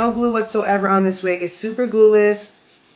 no glue whatsoever on this wig. It's super glueless.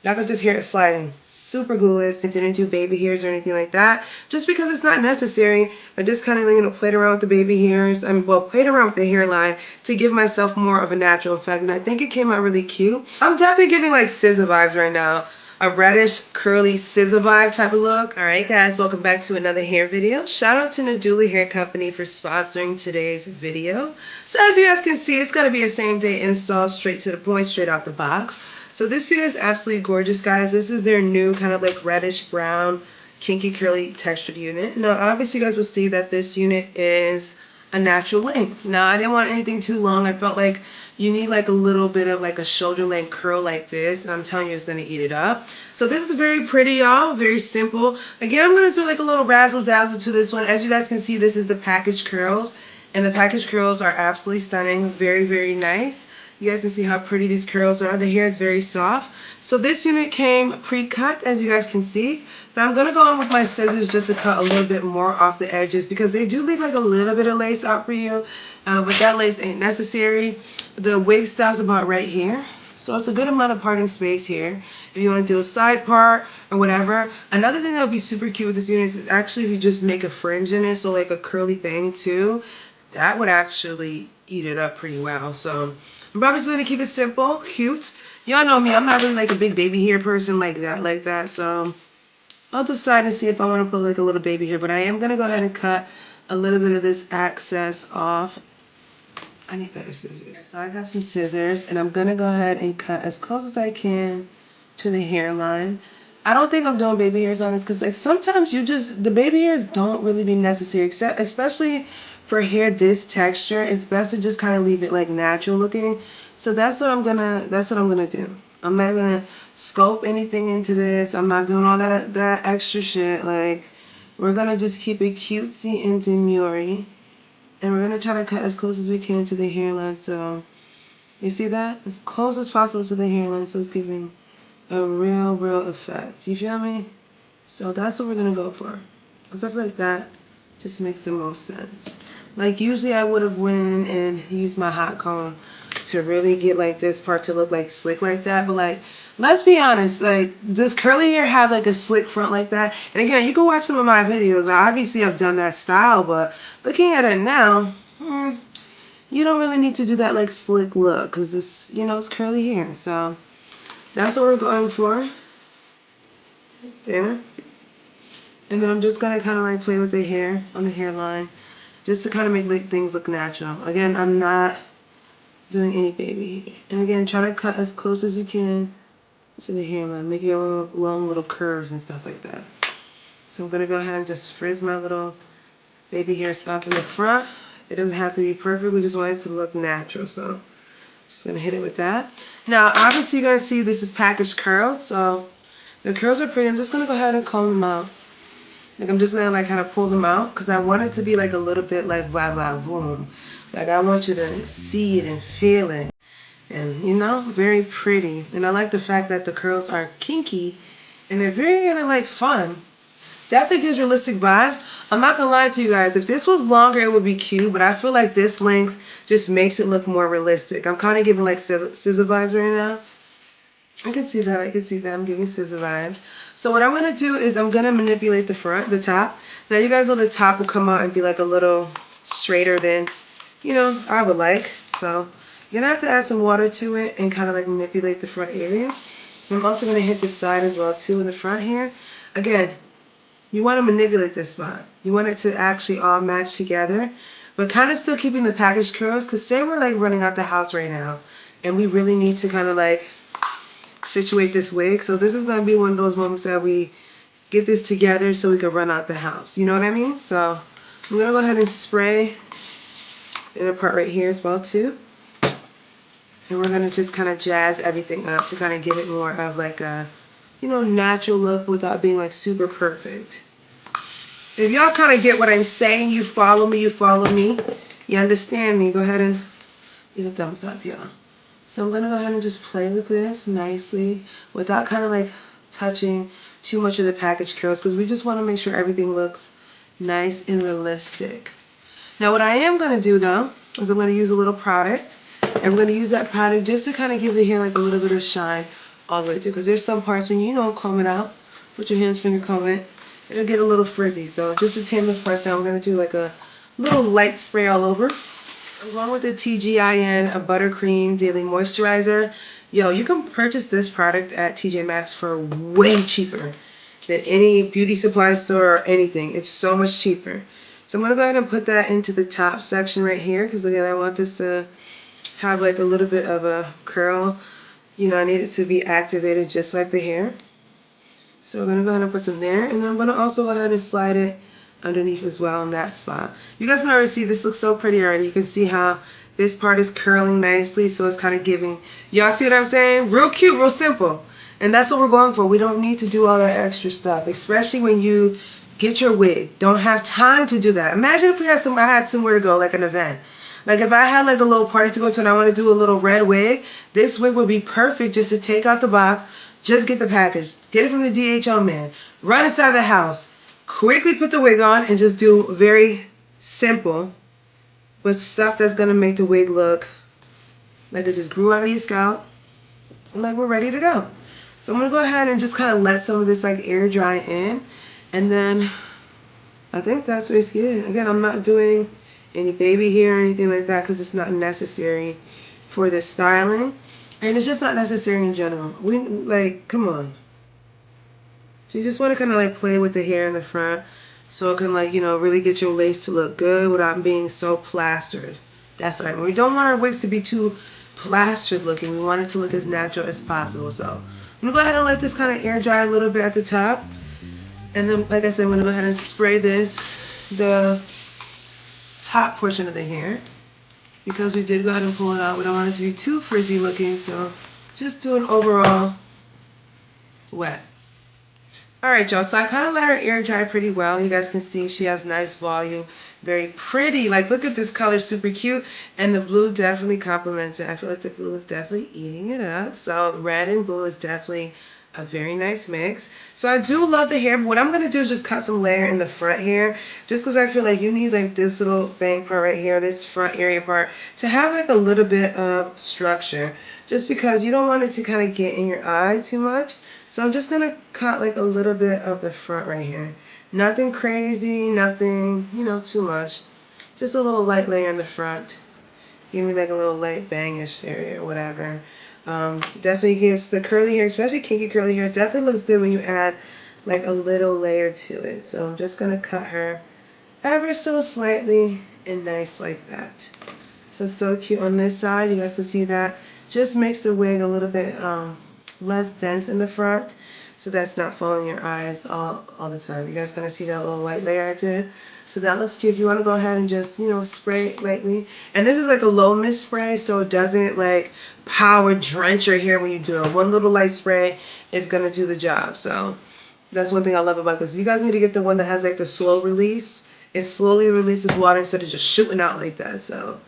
Y'all can just hear it sliding. Super glueless. It didn't do baby hairs or anything like that. Just because it's not necessary. I just kind of, you know, played around with the baby hairs. Well, played around with the hairline to give myself more of a natural effect. And I think it came out really cute. I'm definitely giving like SZA vibes right now. A reddish, curly SZA vibe type of look. Alright guys, welcome back to another hair video. Shout out to Nadula Hair Company for sponsoring today's video. So as you guys can see, it's going to be a same day install, straight to the point, straight out the box. So this unit is absolutely gorgeous, guys. This is their new kind of like reddish brown, kinky curly textured unit. Now obviously you guys will see that this unit is a natural length. Now I didn't want anything too long. I felt like you need like a little bit of like a shoulder length curl like this, and I'm telling you it's gonna eat it up. So this is very pretty, y'all. Very simple. Again, I'm gonna do like a little razzle dazzle to this one. As you guys can see, this is the package curls, and the package curls are absolutely stunning. Very, very nice. You guys can see how pretty these curls are. The hair is very soft. So this unit came pre-cut, as you guys can see. But I'm gonna go in with my scissors just to cut a little bit more off the edges, because they do leave like a little bit of lace out for you. But that lace ain't necessary. The wig stops about right here. So it's a good amount of parting space here. If you want to do a side part or whatever. Another thing that would be super cute with this unit is actually if you just make a fringe in it, so like a curly thing too. That would actually eat it up pretty well. So I'm probably just gonna keep it simple, cute. Y'all know me, I'm not really like a big baby hair person like that. So I'll decide to see if I want to put like a little baby hair, but I am gonna go ahead and cut a little bit of this excess off. I need better scissors. So I got some scissors, and I'm gonna go ahead and cut as close as I can to the hairline. I don't think I'm doing baby hairs on this, because like sometimes the baby hairs don't really be necessary, especially for hair this texture. It's best to just kind of leave it like natural looking. So that's what I'm gonna do. I'm not gonna sculpt anything into this. I'm not doing all that extra shit. Like, we're gonna just keep it cutesy and demure. And we're going to try to cut as close as we can to the hairline. So, you see that? As close as possible to the hairline, so it's giving a real effect. You feel me? So that's what we're going to go for. Because I feel like that just makes the most sense. Like, usually I would have went in and used my hot comb to really get like this part to look like slick like that. But like, let's be honest, like, does curly hair have like a slick front like that? And again, you can watch some of my videos. Obviously I've done that style, but looking at it now, you don't really need to do that like slick look, because it's, you know, it's curly hair. So that's what we're going for there. And then I'm just gonna kind of like play with the hair on the hairline, just to kind of make like things look natural. Again, I'm not doing any baby. And again, try to cut as close as you can to the hairline. Make your long little curves and stuff like that. So I'm gonna go ahead and just frizz my little baby hair spot in the front. It doesn't have to be perfect. We just want it to look natural. So just gonna hit it with that. Now, obviously you guys see this is packaged curls. So the curls are pretty. I'm just gonna go ahead and comb them out. Like, I'm just gonna like kind of pull them out, because I want it to be like a little bit like blah blah boom. Like, I want you to see it and feel it. And, you know, very pretty. And I like the fact that the curls are kinky and they're very kind of like fun. Definitely gives realistic vibes. I'm not gonna lie to you guys, if this was longer it would be cute, but I feel like this length just makes it look more realistic. I'm kind of giving like SZA vibes right now. I can see that. I'm giving SZA vibes. So what I'm gonna do is I'm gonna manipulate the top. Now you guys know the top will come out and be like a little straighter than, you know, I would like. So you're gonna have to add some water to it and kind of like manipulate the front area. I'm also gonna hit the side as well too in the front here. Again, you want to manipulate this spot. You want it to actually all match together, but kind of still keeping the package curls. Because say we're like running out the house right now and we really need to kind of like situate this wig. So this is gonna be one of those moments that we get this together so we can run out the house. You know what I mean? So I'm gonna go ahead and spray in a part right here as well too. And we're gonna just kind of jazz everything up to kind of give it more of like a, you know, natural look without being like super perfect. If y'all kind of get what I'm saying, you follow me, you understand me, go ahead and give a thumbs up, y'all. So I'm gonna go ahead and just play with this nicely without kind of like touching too much of the package curls, because we just want to make sure everything looks nice and realistic. Now what I am gonna do though is I'm gonna use a little product. And we're going to use that product just to kind of give the hair like a little bit of shine all the way through. Because there's some parts when you don't comb it out, put your hands, finger comb it, it'll get a little frizzy. So just to tame those parts down, we're going to do like a little light spray all over. Along with the TGIN, a buttercream daily moisturizer. Yo, you can purchase this product at TJ Maxx for way cheaper than any beauty supply store or anything. It's so much cheaper. So I'm going to go ahead and put that into the top section right here because again, I want this to have like a little bit of a curl. You know, I need it to be activated just like the hair. So we're going to go ahead and put some there, and then I'm going to also go ahead and slide it underneath as well in that spot. You guys can already see this looks so pretty already. You can see how this part is curling nicely, so it's kind of giving. Y'all see what I'm saying? Real cute, real simple. And that's what we're going for. We don't need to do all that extra stuff, especially when you get your wig. Don't have time to do that. Imagine if we had I had somewhere to go, like an event. Like if I had like a little party to go to and I want to do a little red wig, this wig would be perfect just to take out the box, just get the package, get it from the DHL man, run inside the house, quickly put the wig on, and just do very simple, but stuff that's going to make the wig look like it just grew out of your scalp and like we're ready to go. So I'm going to go ahead and just kind of let some of this like air dry in, and then I think that's basically it. Again, I'm not doing any baby hair or anything like that because it's not necessary for this styling, and it's just not necessary in general. We like, come on. So you just want to kind of like play with the hair in the front so it can like, you know, really get your lace to look good without being so plastered. That's right. We don't want our wigs to be too plastered looking. We want it to look as natural as possible. So I'm going to go ahead and let this kind of air dry a little bit at the top. And then, like I said, I'm going to go ahead and spray the top portion of the hair. Because we did go ahead and pull it out, we don't want it to be too frizzy looking. So just do an overall wet. Alright y'all, so I kind of let her air dry pretty well. You guys can see she has nice volume, very pretty. Like look at this color, super cute, and the blue definitely complements it. I feel like the blue is definitely eating it up. So red and blue is definitely a very nice mix. So I do love the hair, but what I'm going to do is just cut some layer in the front here, just because I feel like you need like this little bang part right here, this front area part, to have like a little bit of structure, just because you don't want it to kind of get in your eye too much. So I'm just going to cut like a little bit of the front right here. Nothing crazy, nothing, you know, too much. Just a little light layer in the front. Give me like a little light bangish area or whatever. Definitely gives the curly hair, especially kinky curly hair, definitely looks good when you add like a little layer to it. So I'm just going to cut her ever so slightly and nice like that. So cute on this side. You guys can see that. Just makes the wig a little bit less dense in the front, so that's not falling in your eyes all the time. You guys gonna see that little light layer I did? So that looks cute. If you want to go ahead and just, you know, spray it lightly. And this is like a low mist spray, so it doesn't like power drench your hair when you do it. One little light spray is gonna do the job. So that's one thing I love about this. You guys need to get the one that has like the slow release. It slowly releases water instead of just shooting out like that. So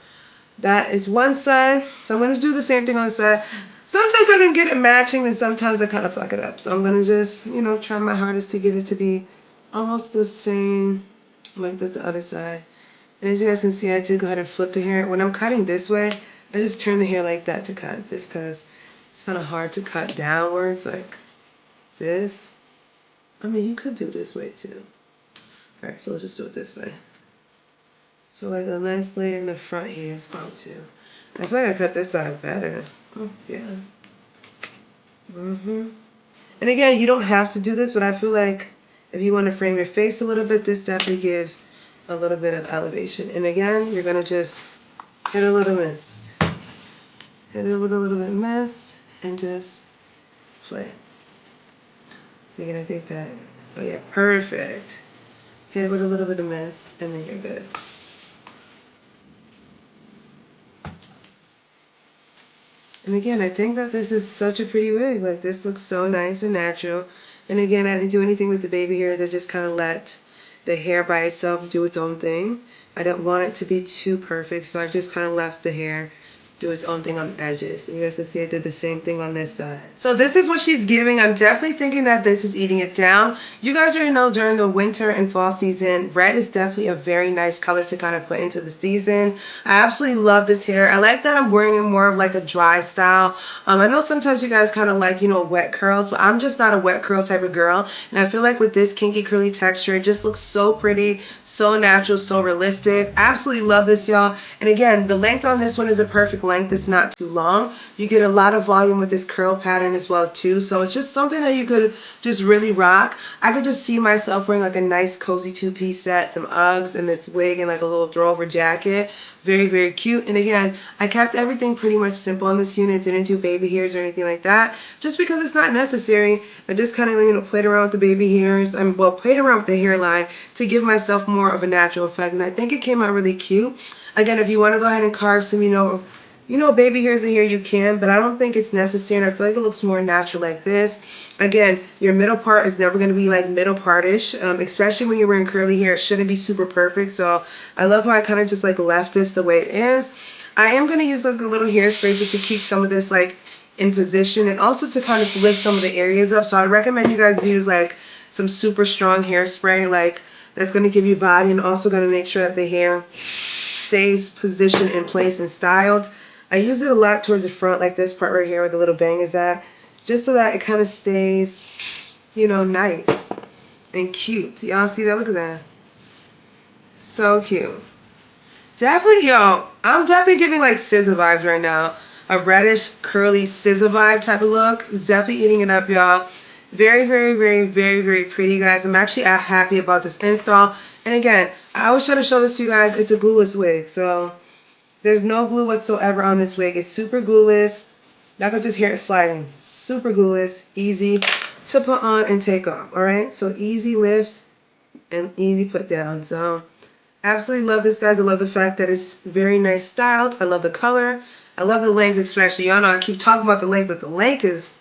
that is one side. So I'm going to do the same thing on the side. Sometimes I can get it matching, and sometimes I kind of fuck it up. So I'm going to just, you know, try my hardest to get it to be almost the same like this the other side. And as you guys can see, I did go ahead and flip the hair. When I'm cutting this way, I just turn the hair like that to cut, just because it's kind of hard to cut downwards like this. I mean, you could do it this way too. Alright, so let's just do it this way. So like a nice layer in the front here is fine too. I feel like I cut this side better. Oh, yeah. And again, you don't have to do this, but I feel like if you want to frame your face a little bit, this definitely gives a little bit of elevation. And again, you're going to just hit a little mist. Hit it with a little bit of mist and just play. You're going to think that, oh yeah, perfect. Hit it with a little bit of mist and then you're good. And again, I think that this is such a pretty wig. Like, this looks so nice and natural. And again, I didn't do anything with the baby hairs. I just kind of let the hair by itself do its own thing. I don't want it to be too perfect, so I just kind of left the hair do its own thing on the edges. You guys can see it did the same thing on this side. So this is what she's giving. I'm definitely thinking that this is eating it down. You guys already know during the winter and fall season, red is definitely a very nice color to kind of put into the season. I absolutely love this hair. I like that I'm wearing it more of like a dry style. I know sometimes you guys kind of like, you know, wet curls, but I'm just not a wet curl type of girl. And I feel like with this kinky curly texture, it just looks so pretty, so natural, so realistic. Absolutely love this, y'all. And again, the length on this one is a perfect length. It's not too long. You get a lot of volume with this curl pattern as well too. So it's just something that you could just really rock. I could just see myself wearing like a nice cozy two-piece set, some Uggs and this wig and like a little throw-over jacket. Very, very cute. And again, I kept everything pretty much simple on this unit. Didn't do baby hairs or anything like that, just because it's not necessary. I just kind of, you know, played around with the baby hairs. Played around with the hairline to give myself more of a natural effect. And I think it came out really cute. Again, if you want to go ahead and carve some, baby hairs in here, you can, but I don't think it's necessary. And I feel like it looks more natural like this. Again, your middle part is never going to be like middle part-ish, especially when you're wearing curly hair. It shouldn't be super perfect. So I love how I kind of just like left this the way it is. I am going to use like a little hairspray just to keep some of this like in position and also to kind of lift some of the areas up. So I recommend you guys use like some super strong hairspray, like that's going to give you body and also going to make sure that the hair stays positioned in place and styled. I use it a lot towards the front, like this part right here where the little bang is at, just so that it kind of stays, nice and cute. Y'all see that? Look at that. So cute. Definitely, yo, I'm definitely giving like SZA vibes right now. A reddish, curly SZA vibe type of look. It's definitely eating it up, y'all. Very, very, very, very, very pretty, guys. I'm actually happy about this install. And again, I always try to show this to you guys. It's a glueless wig, so there's no glue whatsoever on this wig. It's super glueless. Y'all can just hear it sliding. Super glueless, easy to put on and take off, all right? So easy lift and easy put down. So absolutely love this, guys. I love the fact that it's very nice styled. I love the color. I love the length especially. Y'all know I keep talking about the length, but the length is,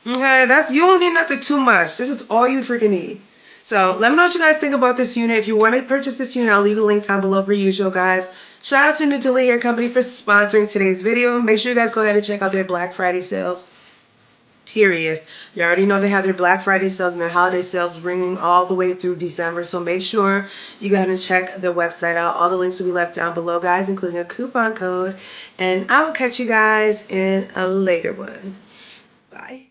okay, you don't need nothing too much. This is all you freaking need. So let me know what you guys think about this unit. If you want to purchase this unit, I'll leave a link down below per usual, guys. Shout out to Nadula Hair Company for sponsoring today's video. Make sure you guys go ahead and check out their Black Friday sales. Period. You already know they have their Black Friday sales and their holiday sales ringing all the way through December. So make sure you go ahead and check their website out. All the links will be left down below, guys, including a coupon code. And I will catch you guys in a later one. Bye.